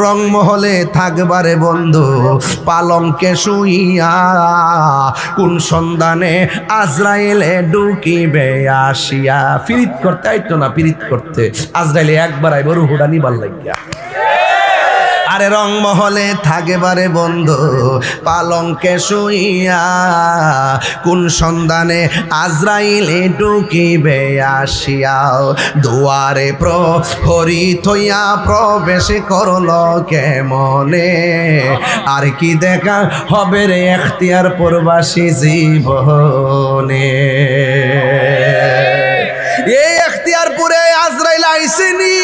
রংমহলে থাকবারে বন্ধু পালঙ্কে শুইয়া, কোন সন্ধানে আজরাইলে ঢুকিবে আসিয়া। পিরিত করতে আইতো না, পিরিত করতে আজরাইলে একবার আইব রুহুডা নিবার লাগিয়া। আরে রংমহলে থাকেবারে বন্ধু পালঙ্কে শুইয়া, কোন সন্ধানে আজরাইলে ঢুকিবে আসিয়া। দুয়ারে প্রহরী থইয়া প্রবেশ করল কেমনে, আর কি দেখা হবে রে এখতিয়ার প্রবাসী জীবনে। এই এখতিয়ারপুরে আজরাইল আইসেনি,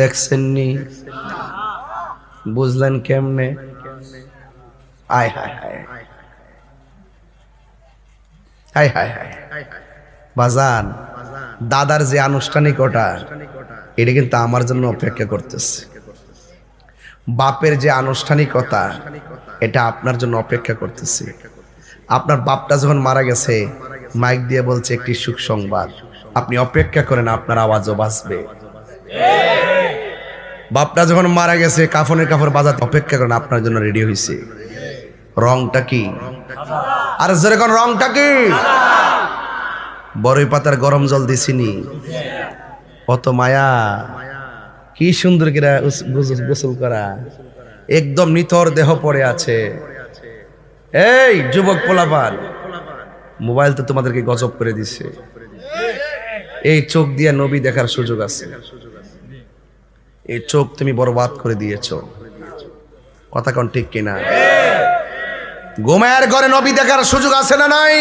দেখছেননি? বুঝলেন কেমনে? আয় হায় হায় হায় হায় হায় বাজান, দাদার যে আনুষ্ঠানিকতা এটা কিন্তু আমার জন্য অপেক্ষা করতেছে। বাপের যে আনুষ্ঠানিকতা এটা আপনার জন্য অপেক্ষা করতেছে। আপনার বাপটা যখন মারা গেছে মাইক দিয়ে বলছে একটি সুখ সংবাদ, আপনি অপেক্ষা করেন, আপনার আওয়াজও বাজবে। বাপটা যখন মারা গেছে কাফনের কাপড় বাজাতে অপেক্ষা করেন, আপনার জন্য রেডি হয়েছে। রংটা কি? আর যেরকম রংটা কি? বড়ই পাতার গরম জল দিছিনি, কত মায়া, কি সুন্দর করে গোসল করা, একদম নিথর দেহ পড়ে আছে। এই যুবক পোলাপান, মোবাইল তো তোমাদেরকে গজব করে দিছে। এই চোখ দিয়ে নবী দেখার সুযোগ আছে, এই চোখ তুমি বরবাদ করে দিয়েছো। কথা কোন ঠিক কিনা? ঘুমের ঘরে নবী দেখার সুযোগ আছে না নাই?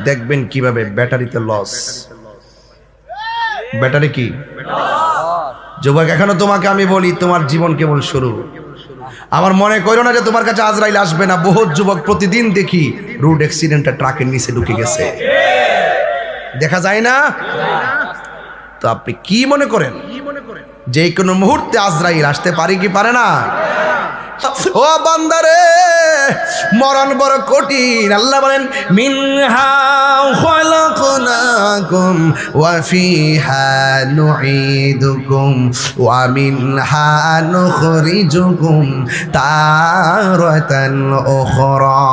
দেখবেন কিভাবে ব্যাটারিতে লস। ব্যাটারি কি? যুবক, এখনো তোমাকে আমি বলি, তোমার জীবন কেবল শুরু। আমার মনে করো না যে তোমার কাছে আজরাইল আসবে না। বহুত যুবক প্রতিদিন দেখি রোড অ্যাক্সিডেন্টে ট্রাকের নিচে ঢুকে গেছে, দেখা যায় না? তো আপনি কি মনে করেন যে কোনো মুহূর্তে আজরাইল আসতে পারে কি পারে না? ও বান্দারে, মরণ বড় কঠিন। আল্লাহ বলেন মিনহা খালাকনাকুম ওয়া ফিহা নুঈদুকুম ওয়া মিনহা নুখরিজুকুম তারাতান উখরা।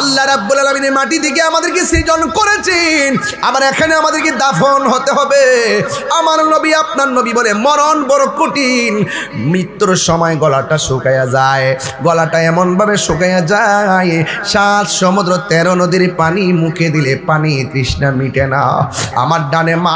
আল্লাহ রাব্বুল আলামিন মাটি থেকে আমাদেরকে সৃজন করেছেন, আবার এখানে আমাদেরকে দাফন হতে হবে। আমার নবী, আপনার নবী বলে মরণ বড় কঠিন। মৃত্যুর সময় গলাটা শুকায়া যায়, গলাটা এমন ভাবে শুকায়া যায় 7 সমুদ্র 13 নদীর পানি মুখে দিলে পানি তৃষ্ণা মিটে না। আমার ডানে মা